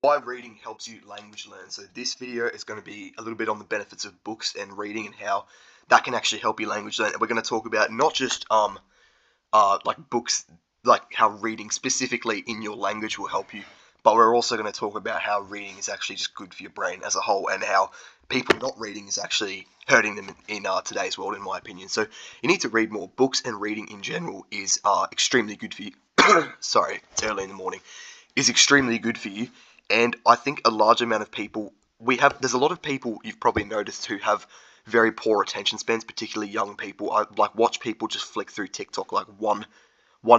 Why reading helps you language learn. So this video is going to be a little bit on the benefits of books and reading and how that can actually help you language learn. And we're going to talk about not just like books, like how reading specifically in your language will help you, but we're also going to talk about how reading is actually just good for your brain as a whole, and how people not reading is actually hurting them in today's world, in my opinion. So you need to read more. Books and reading in general is extremely good for you. Sorry, it's early in the morning. Is extremely good for you, and I think a large amount of people there's a lot of people you've probably noticed who have very poor attention spans, particularly young people. I watch people just flick through TikTok like one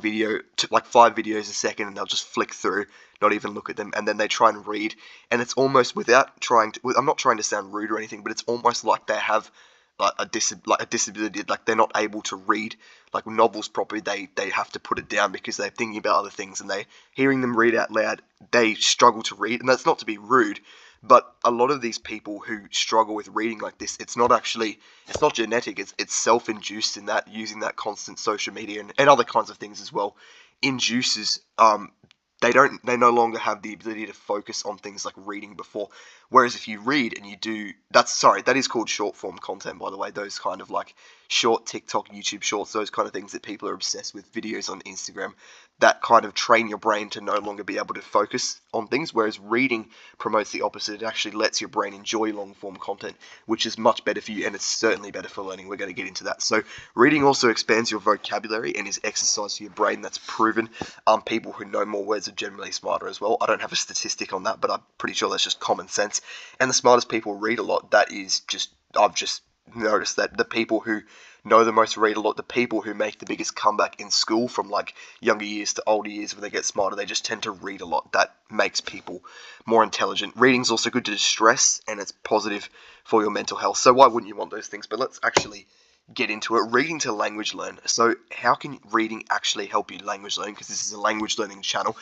video to like 5 videos a second, and they'll just flick through, not even look at them, and then they try and read, and it's almost without trying to. I'm not trying to sound rude or anything, but it's almost like they have like a disability, like they're not able to read like novels properly. They have to put it down because they're thinking about other things, and hearing them read out loud, they struggle to read. And that's not to be rude, but a lot of these people who struggle with reading like this, it's not genetic, it's self-induced, in that using that constant social media and other kinds of things as well induces they no longer have the ability to focus on things like reading before. Whereas if you read and you do, that is called short form content, by the way. Those kind of like short TikTok, YouTube shorts, those kind of things that people are obsessed with, videos on Instagram, that kind of train your brain to no longer be able to focus on things. Whereas reading promotes the opposite. It actually lets your brain enjoy long form content, which is much better for you, and it's certainly better for learning. We're going to get into that. So reading also expands your vocabulary and is exercise for your brain. That's proven. People who know more words are generally smarter as well. I don't have a statistic on that, but I'm pretty sure that's just common sense. And the smartest people read a lot. I've just noticed that the people who know the most read a lot. The people who make the biggest comeback in school from like younger years to older years, when they get smarter, they just tend to read a lot. That makes people more intelligent. Reading's also good to distress, and it's positive for your mental health. So why wouldn't you want those things? But let's actually get into it. Reading to language learn. So how can reading actually help you language learn? Because this is a language learning channel.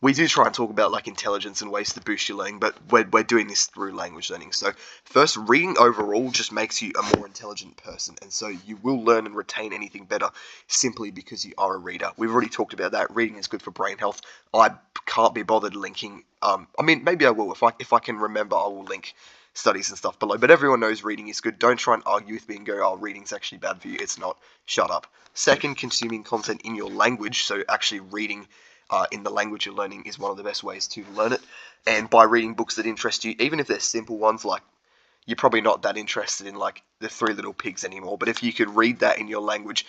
We do try and talk about like intelligence and ways to boost your learning, but we're doing this through language learning. So first, reading overall just makes you a more intelligent person, and so you will learn and retain anything better simply because you are a reader. We've already talked about that. Reading is good for brain health. I can't be bothered linking. I mean, maybe I will if I can remember. I will link studies and stuff below. But everyone knows reading is good. Don't try and argue with me and go, "Oh, reading's actually bad for you." It's not. Shut up. Second, consuming content in your language. So actually reading in the language you're learning is one of the best ways to learn it. And by reading books that interest you, even if they're simple ones, like you're probably not that interested in like the Three Little Pigs anymore, but if you could read that in your language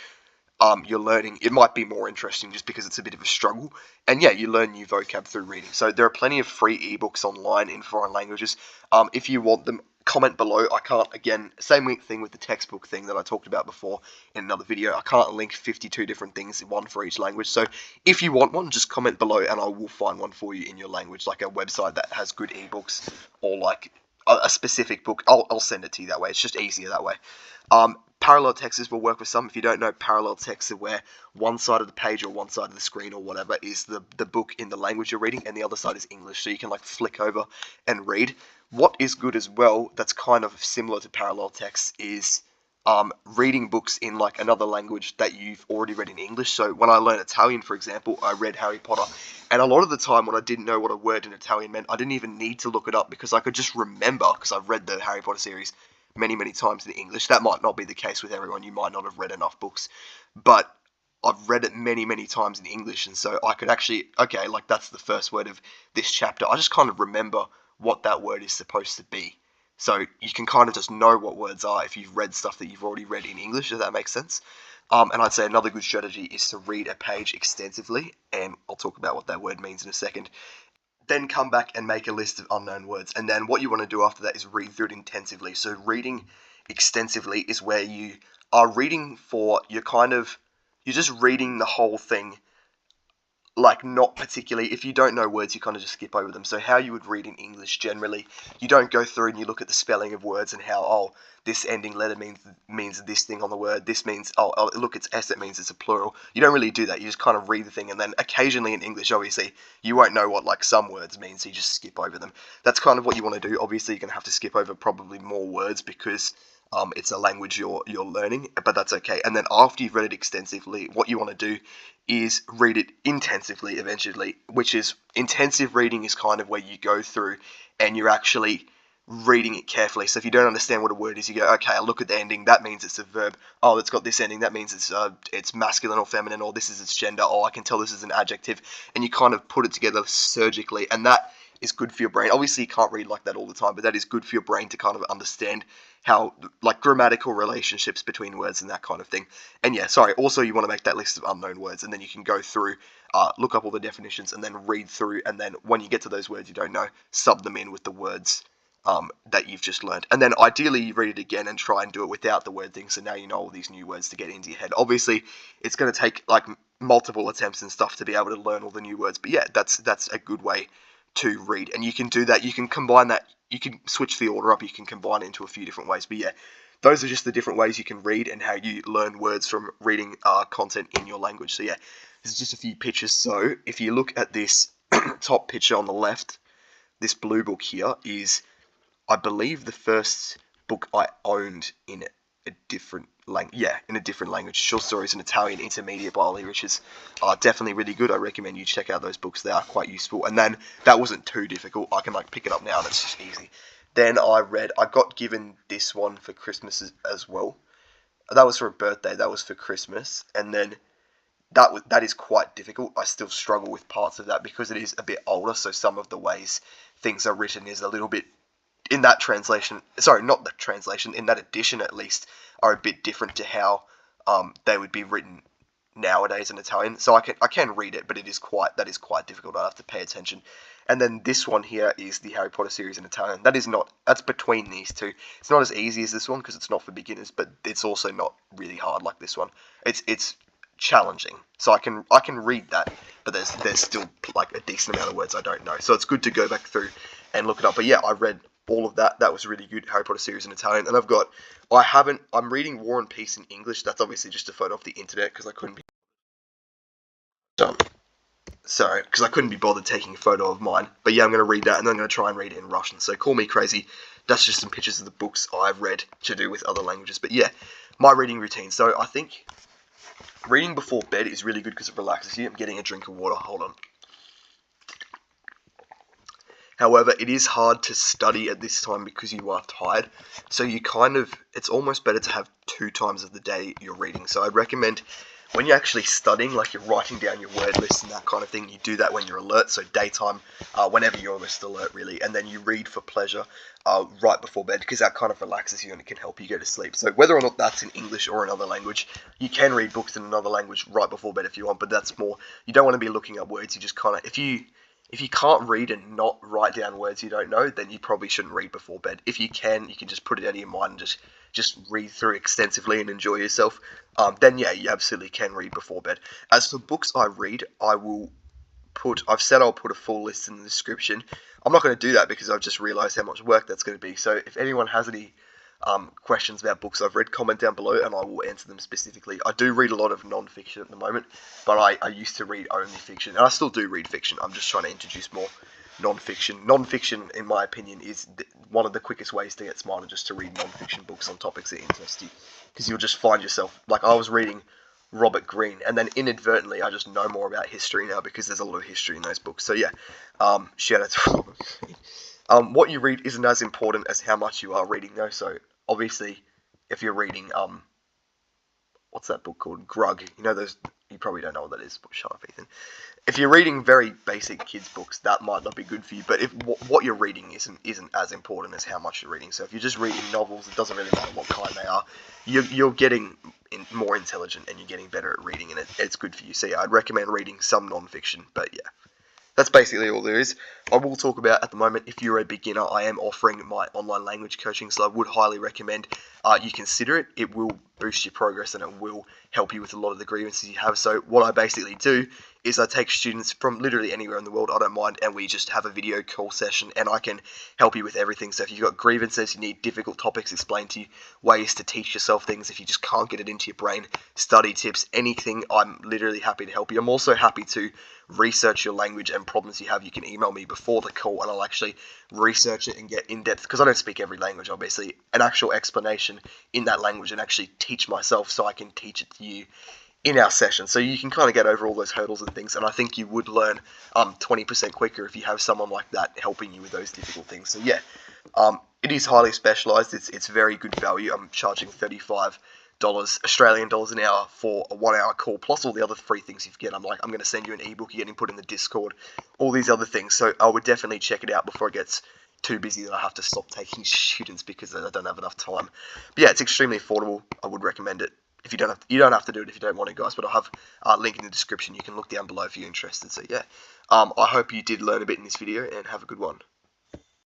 you're learning, it might be more interesting just because it's a bit of a struggle. And yeah, you learn new vocab through reading. So there are plenty of free ebooks online in foreign languages. If you want them, comment below. I can't, again, same thing with the textbook thing that I talked about before in another video. I can't link 52 different things, one for each language. So if you want one, just comment below and I will find one for you in your language, like a website that has good ebooks, or like a specific book. I'll send it to you that way. It's just easier that way. Parallel texts will work with some. If you don't know, parallel texts are where one side of the page or one side of the screen or whatever is the book in the language you're reading, and the other side is English, so you can like flick over and read. What is good as well, that's kind of similar to parallel texts, is reading books in like another language that you've already read in English. So when I learned Italian, for example, I read Harry Potter, and a lot of the time when I didn't know what a word in Italian meant, I didn't even need to look it up because I could just remember, because I've read the Harry Potter series many times in English. That might not be the case with everyone. You might not have read enough books, but I've read it many times in English, and so I could actually, okay, like that's the first word of this chapter. I just kind of remember what that word is supposed to be. So you can kind of just know what words are if you've read stuff that you've already read in English. Does that make sense? And I'd say another good strategy is to read a page extensively, and I'll talk about what that word means in a second. Then come back and make a list of unknown words. And then what you want to do after that is read through it intensively. So reading extensively is where you are reading you're just reading the whole thing, like not particularly, if you don't know words, you kind of just skip over them. So how you would read in English generally, you don't go through and you look at the spelling of words and how, oh, this ending letter means this thing on the word, this means, oh, look, it's S, it means it's a plural. You don't really do that. You just kind of read the thing, and then occasionally in English, obviously, you won't know what like some words mean, so you just skip over them. That's kind of what you want to do. Obviously, you're going to have to skip over probably more words because it's a language you're learning, but that's okay. And then after you've read it extensively, what you want to do is read it intensively eventually, which is intensive reading is kind of where you go through and you're actually reading it carefully. So if you don't understand what a word is, you go, okay, I look at the ending, that means it's a verb. Oh, it's got this ending, that means it's masculine or feminine, or this is its gender. Oh, I can tell this is an adjective, and you kind of put it together surgically, and that is good for your brain. Obviously, you can't read like that all the time, but that is good for your brain to kind of understand how, like, grammatical relationships between words and that kind of thing. And yeah, sorry, also you want to make that list of unknown words, and then you can go through, look up all the definitions, and then read through, and then when you get to those words you don't know, sub them in with the words that you've just learned. And then ideally you read it again and try and do it without the word thing, so now you know all these new words to get into your head. Obviously, it's going to take like multiple attempts and stuff to be able to learn all the new words, but yeah, that's a good way to read. And you can do that, you can combine that, you can switch the order up, you can combine it into a few different ways. But yeah, those are just the different ways you can read and how you learn words from reading content in your language. So yeah, this is just a few pictures. So if you look at this top picture on the left, this blue book here is, I believe, the first book I owned in a different language. Yeah, in a different language. Short Stories in Italian Intermediate by Ollie Richards are definitely really good. I recommend you check out those books. They are quite useful. And then that wasn't too difficult. I can like pick it up now and it's just easy. Then I got given this one for Christmas as well. That was for a birthday. That was for Christmas. And then that is quite difficult. I still struggle with parts of that because it is a bit older. So some of the ways things are written is a little bit, in that translation, sorry, not the translation, in that edition at least, are a bit different to how they would be written nowadays in Italian. So I can read it, but that is quite difficult. I have to pay attention. And then this one here is the Harry Potter series in Italian. That's between these two. It's not as easy as this one because it's not for beginners, but it's also not really hard like this one. It's challenging. So I can read that, but there's still like a decent amount of words I don't know. So it's good to go back through and look it up. But yeah, I read all of that. That was really good. Harry Potter series in Italian. And I'm reading War and Peace in English. That's obviously just a photo off the internet because I couldn't be done. Sorry, because I couldn't be bothered taking a photo of mine. But yeah, I'm going to read that, and then I'm going to try and read it in Russian. So call me crazy. That's just some pictures of the books I've read to do with other languages. But yeah, my reading routine. So I think reading before bed is really good because it relaxes you. I'm getting a drink of water. Hold on. However, it is hard to study at this time because you are tired. So it's almost better to have 2 times of the day you're reading. So I'd recommend when you're actually studying, like you're writing down your word list and that kind of thing, you do that when you're alert. So daytime, whenever you're most alert really. And then you read for pleasure right before bed because that kind of relaxes you and it can help you go to sleep. So whether or not that's in English or another language, you can read books in another language right before bed if you want. But that's more, you don't want to be looking up words. You just kind of, if you can't read and not write down words you don't know, then you probably shouldn't read before bed. If you can just put it out of your mind and just read through extensively and enjoy yourself. Then yeah, you absolutely can read before bed. As for books I read, I've said I'll put a full list in the description. I'm not going to do that because I've just realised how much work that's going to be. So if anyone has any questions about books I've read, comment down below and I will answer them specifically. I do read a lot of non-fiction at the moment, but I used to read only fiction, and I still do read fiction. I'm just trying to introduce more non-fiction. Non-fiction, in my opinion, is one of the quickest ways to get smarter, just to read non-fiction books on topics that interest you, because you'll just find yourself, like I was reading Robert Greene, and then inadvertently I just know more about history now because there's a lot of history in those books. So yeah, shout out to Robert Greene. What you read isn't as important as how much you are reading though, so obviously, if you're reading, what's that book called? Grug. You know those, you probably don't know what that is, but shut up, Ethan. If you're reading very basic kids books, that might not be good for you, but if what you're reading isn't as important as how much you're reading. So if you're just reading novels, it doesn't really matter what kind they are. You're getting more intelligent and you're getting better at reading, and it's good for you. So yeah, I'd recommend reading some non-fiction, but yeah. That's basically all there is. I will talk about, at the moment, if you're a beginner, I am offering my online language coaching, so I would highly recommend you consider it. It will boost your progress and it will help you with a lot of the grievances you have. So what I basically do is I take students from literally anywhere in the world, I don't mind, and we just have a video call session and I can help you with everything. So if you've got grievances, you need difficult topics explained to you, ways to teach yourself things, if you just can't get it into your brain, study tips, anything, I'm literally happy to help you. I'm also happy to research your language and problems you have. You can email me before the call and I'll actually research it and get in depth, because I don't speak every language obviously, an actual explanation in that language and actually teach myself so I can teach it to you in our session. So you can kind of get over all those hurdles and things, and I think you would learn 20% quicker if you have someone like that helping you with those difficult things. So yeah, it is highly specialized. It's very good value. I'm charging $35 Australian dollars an hour for a 1 hour call, plus all the other free things you get. I'm going to send you an ebook, you're getting put in the Discord, all these other things. So I would definitely check it out before it gets too busy that I have to stop taking students because I don't have enough time. But yeah, it's extremely affordable. I would recommend it. If you don't have to do it if you don't want to, guys. But I'll have a link in the description. You can look down below if you're interested. So yeah, I hope you did learn a bit in this video, and have a good one.